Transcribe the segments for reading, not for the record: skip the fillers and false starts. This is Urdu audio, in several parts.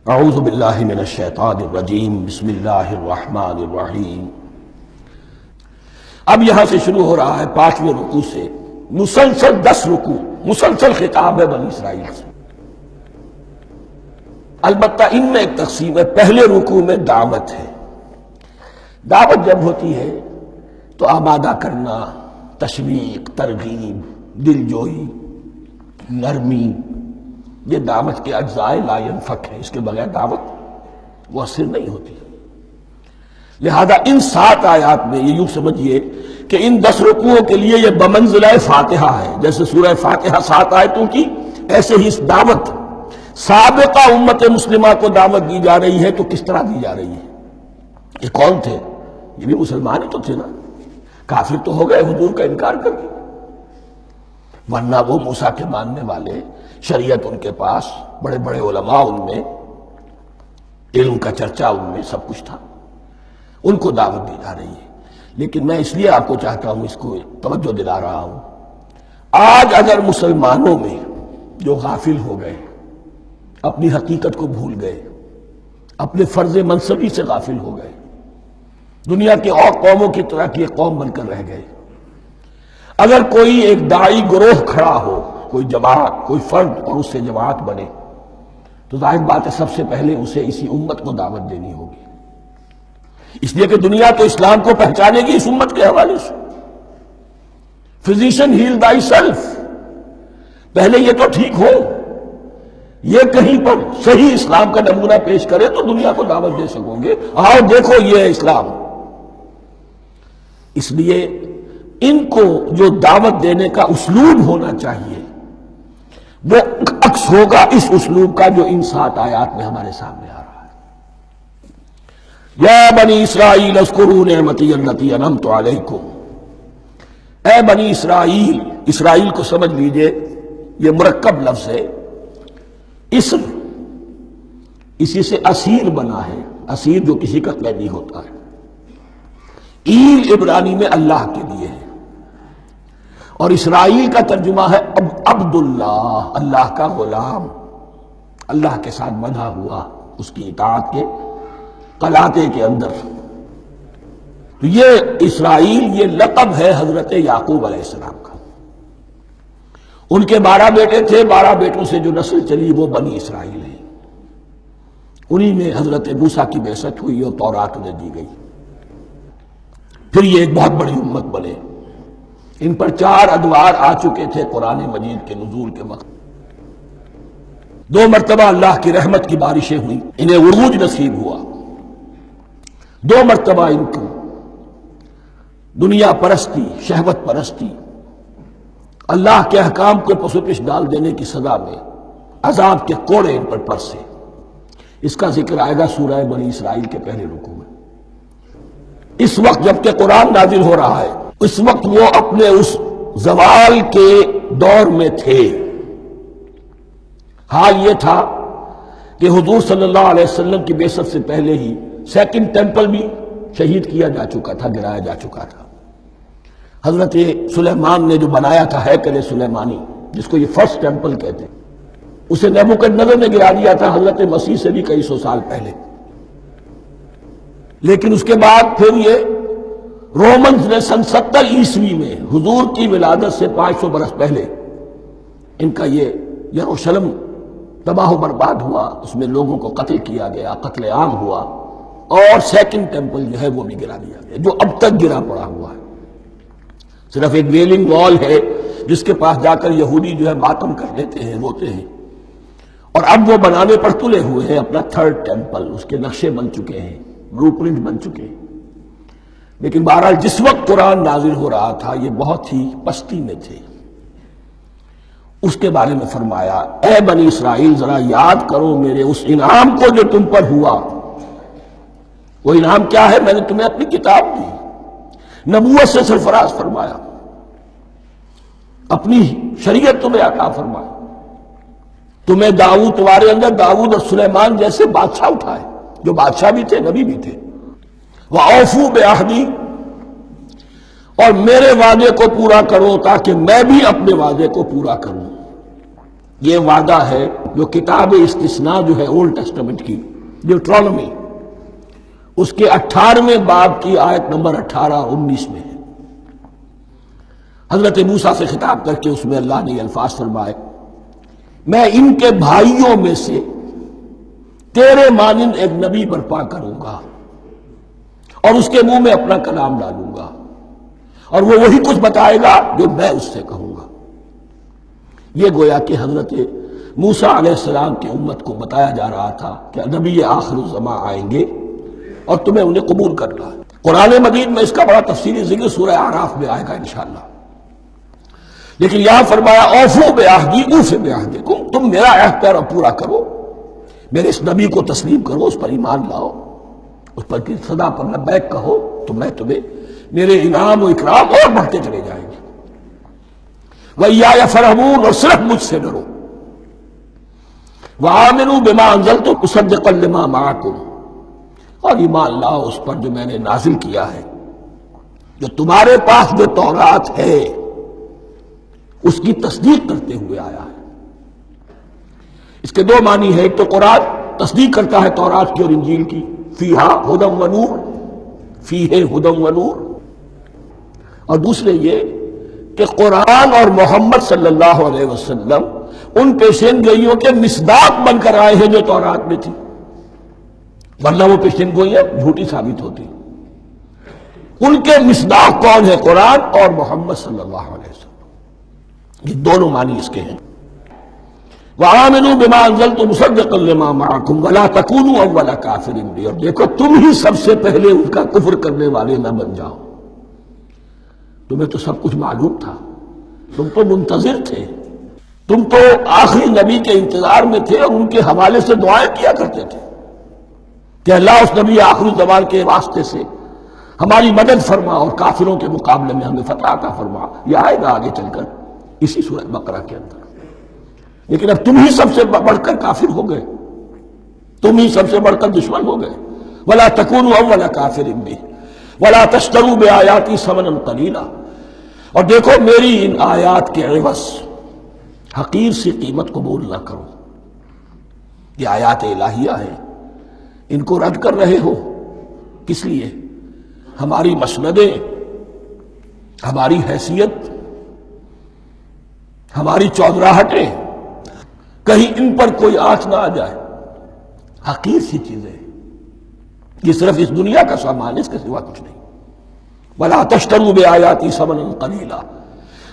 اعوذ باللہ من الشیطان الرجیم بسم اللہ الرحمن الرحیم۔ اب یہاں سے شروع ہو رہا ہے 5ویں رکوع سے مسلسل 10 رکوع، مسلسل خطاب ہے بنی اسرائیل سے۔ البتہ ان میں ایک تقسیم ہے، پہلے رکوع میں دعوت ہے۔ دعوت جب ہوتی ہے تو آمادہ کرنا، تشویق، ترغیب، دل جوئی، نرمی، یہ دعوت کے اجزاء لا ينفک ہے، اس کے بغیر دعوت مؤثر نہیں ہوتی۔ لہذا ان 7 آیات میں یہ یوں سمجھیے کہ ان 10 رکوعوں کے لیے یہ بمنزلہ فاتحہ ہے۔ جیسے سورہ فاتحہ 7 آیتوں کی، ایسے ہی اس دعوت سابقہ امت مسلمہ کو دعوت دی جا رہی ہے۔ تو کس طرح دی جا رہی ہے؟ یہ کون تھے؟ یہ بھی مسلمان ہی تو تھے نا، کافر تو ہو گئے حضور کا انکار کر کے، ورنہ وہ موسیٰ کے ماننے والے، شریعت ان کے پاس، بڑے بڑے علماء ان میں، علم کا چرچا ان میں، سب کچھ تھا، ان کو دعوت دی جا رہی ہے۔ لیکن میں اس لیے آپ کو چاہتا ہوں، اس کو توجہ دلا رہا ہوں، آج اگر مسلمانوں میں جو غافل ہو گئے، اپنی حقیقت کو بھول گئے، اپنے فرض منصبی سے غافل ہو گئے، دنیا کے اور قوموں کی طرح کی ایک قوم بن کر رہ گئے، اگر کوئی ایک داعی گروہ کھڑا ہو، کوئی جماعت، کوئی فرد، اور اس سے جماعت بنے، تو ظاہر بات ہے سب سے پہلے اسے اسی امت کو دعوت دینی ہوگی، اس لیے کہ دنیا تو اسلام کو پہچانے گی اس امت کے حوالے سے۔ فزیشین ہیل تھائی سیلف، پہلے یہ تو ٹھیک ہو، یہ کہیں پر صحیح اسلام کا نمونہ پیش کرے تو دنیا کو دعوت دے سکو گے، آؤ دیکھو یہ ہے اسلام۔ اس لیے ان کو جو دعوت دینے کا اسلوب ہونا چاہیے وہ عکس ہوگا اس اسلوب کا جو ان 7 آیات میں ہمارے سامنے آ رہا ہے۔ یا بنی اسرائیل اذکروا نعمتی التی انعمت علیکم، اے بنی اسرائیل، اسرائیل کو سمجھ لیجئے یہ مرکب لفظ ہے، اسم، اسی سے اسیر بنا ہے، اسیر جو کسی کا قیدی ہوتا ہے۔ ایل عبرانی میں اللہ کے لیے ہے، اور اسرائیل کا ترجمہ ہے عبداللہ، اللہ کا غلام، اللہ کے ساتھ بندھا ہوا، اس کی اطاعت کے قلاتے کے اندر۔ تو یہ اسرائیل، یہ لقب ہے حضرت یعقوب علیہ السلام کا۔ ان کے 12 بیٹے تھے، 12 بیٹوں سے جو نسل چلی وہ بنی اسرائیل ہے، انہی میں حضرت موسیٰ کی بعثت ہوئی اور تورات انہیں دی گئی، پھر یہ ایک بہت بڑی امت بنے۔ ان پر 4 ادوار آ چکے تھے قرآن مجید کے نزول کے وقت، 2 مرتبہ اللہ کی رحمت کی بارشیں ہوئیں، انہیں عروج نصیب ہوا، 2 مرتبہ ان کو دنیا پرستی، شہوت پرستی، اللہ کے احکام کو پس و پش ڈال دینے کی سزا میں عذاب کے کوڑے ان پر پرسے۔ اس کا ذکر آئے گا سورہ بنی اسرائیل کے پہلے رکوع میں۔ اس وقت جب کہ قرآن نازل ہو رہا ہے، اس وقت وہ اپنے اس زوال کے دور میں تھے۔ حال یہ تھا کہ حضور صلی اللہ علیہ وسلم کی بعثت سے پہلے ہی 2nd ٹیمپل بھی شہید کیا جا چکا تھا، گرایا جا چکا تھا۔ حضرت سلیمان نے جو بنایا تھا ہیکل سلیمانی، جس کو یہ 1st ٹیمپل کہتے ہیں، اسے نیبوکدنضر نے گرا دیا تھا حضرت مسیح سے بھی کئی 100 سال پہلے۔ لیکن اس کے بعد پھر یہ رومنز نے سن 70 عیسوی میں حضور کی ولادت سے 500 برس پہلے ان کا یہ یروشلم تباہ و برباد ہوا، اس میں لوگوں کو قتل کیا گیا، قتل عام ہوا، اور 2nd ٹیمپل جو ہے وہ بھی گرا دیا گیا، جو اب تک گرا پڑا ہوا ہے۔ صرف ایک ویلنگ وال ہے جس کے پاس جا کر یہودی جو ہے ماتم کر لیتے ہیں، روتے ہیں، اور اب وہ بنانے پر تلے ہوئے ہیں اپنا 3rd ٹیمپل، اس کے نقشے بن چکے ہیں، بلو پرنٹ بن چکے ہیں۔ لیکن بہرحال جس وقت قرآن نازل ہو رہا تھا یہ بہت ہی پستی میں تھے۔ اس کے بارے میں فرمایا، اے بنی اسرائیل ذرا یاد کرو میرے اس انعام کو جو تم پر ہوا۔ وہ انعام کیا ہے؟ میں نے تمہیں اپنی کتاب دی، نبوت سے سرفراز فرمایا، اپنی شریعت تمہیں عطا فرمائی، تمہیں داؤد، تمہارے اندر داؤد اور سلیمان جیسے بادشاہ اٹھائے، جو بادشاہ بھی تھے، نبی بھی تھے۔ وَأَوْفُوا بِعَهْدِي، اور میرے وعدے کو پورا کرو تاکہ میں بھی اپنے وعدے کو پورا کروں۔ یہ وعدہ ہے جو کتاب استثناء جو ہے اولڈ ٹیسٹمنٹ کی ڈیوٹرانومی، اس کے 18ویں باب کی آیت نمبر 18-19 میں ہے۔ حضرت موسیٰ سے خطاب کر کے اس میں اللہ نے یہ الفاظ فرمائے، میں ان کے بھائیوں میں سے تیرے مانند ایک نبی برپا کروں گا اور اس کے منہ میں اپنا کلام ڈالوں گا، اور وہ وہی کچھ بتائے گا جو میں اس سے کہوں گا۔ یہ گویا کہ حضرت موسیٰ علیہ السلام کی امت کو بتایا جا رہا تھا کہ نبی آخر الزماں آئیں گے اور تمہیں انہیں قبول کرنا ہے۔ قرآن مجید میں اس کا بڑا تفصیلی ذکر سورہ اعراف میں آئے گا انشاءاللہ، لیکن یہاں فرمایا اوفوا بعہدی اوف بعہدکم، تم میرا عہد پیرا پورا کرو، میرے اس نبی کو تسلیم کرو، اس پر ایمان لاؤ، اس پر کی صدا پر لبیک کہو، تو میں تمہیں میرے انعام و اکرام اور بڑھتے چلے جائیں گے۔ وَإِيَّايَ فَارْهَبُونِ، اور صرف مجھ سے ڈرو۔ وَآمِنُوا بِمَا أَنزَلْتُ مُصَدِّقًا لِمَا مَعَكُمْ، اور ایمان لاؤ اس پر جو میں نے نازل کیا ہے، جو تمہارے پاس جو تورات ہے اس کی تصدیق کرتے ہوئے آیا ہے۔ اس کے دو معنی ہے، ایک تو قرآن تصدیق کرتا ہے تورات کی اور انجیل کی، فیہا ھدی ونور، فیہ ھدی ونور، اور دوسرے یہ کہ قرآن اور محمد صلی اللہ علیہ وسلم ان پیشین گوئیوں کے مصداق بن کر آئے ہیں جو تورات میں تھی، ورنہ وہ پیشین گوئیاں جھوٹی ثابت ہوتی۔ ان کے مصداق کون ہے؟ قرآن اور محمد صلی اللہ علیہ وسلم، یہ دونوں معنی اس کے ہیں۔ وَآمِنُوا بِمَا أَنزَلْتُ مُصَدِّقًا لِمَا مَعَكُمْ وَلَا تَكُونُوا أَوَّلَ كَافِرٍ بِهِ، اور دیکھو تم ہی سب سے پہلے ان کا کفر کرنے والے نہ بن جاؤ۔ تمہیں تو سب کچھ معلوم تھا، تم تو منتظر تھے، تم تو آخری نبی کے انتظار میں تھے اور ان کے حوالے سے دعائیں کیا کرتے تھے کہ اللہ اس نبی آخری زمان کے واسطے سے ہماری مدد فرما اور کافروں کے مقابلے میں ہمیں فتح عطا فرما۔ یہ آئے گا آگے چل کر اسی سورۃ بقرہ کے اندر۔ لیکن اب تم ہی سب سے بڑھ کر کافر ہو گئے، تم ہی سب سے بڑھ کر دشمن ہو گئے۔ وَلَا تَكُونُوا أَوَّلَ كَافِرٍ بِهِ وَلَا تَشْتَرُوا بِآيَاتِي ثَمَنًا قَلِيلًا، اور دیکھو میری ان آیات کے عوض حقیر سی قیمت قبول نہ کرو۔ یہ آیات الہیہ ہیں، ان کو رد کر رہے ہو، کس لیے؟ ہماری مسندیں، ہماری حیثیت، ہماری چودراہٹیں، کہیں ان پر کوئی آنچ نہ آ جائے۔ حقیر سی چیزیں، یہ صرف اس دنیا کا سامان ہے، اس کے سوا کچھ نہیں۔ وَلَا تَشْتَرُوا بِآيَاتِي ثَمَنًا قَلِيلًا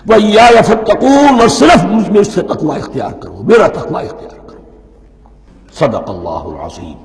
وَإِيَّايَ فَاتَّقُونِ، اور صرف مجھ سے تقوی اختیار کرو، میرا تقوی اختیار کرو۔ صدق اللہ العظیم۔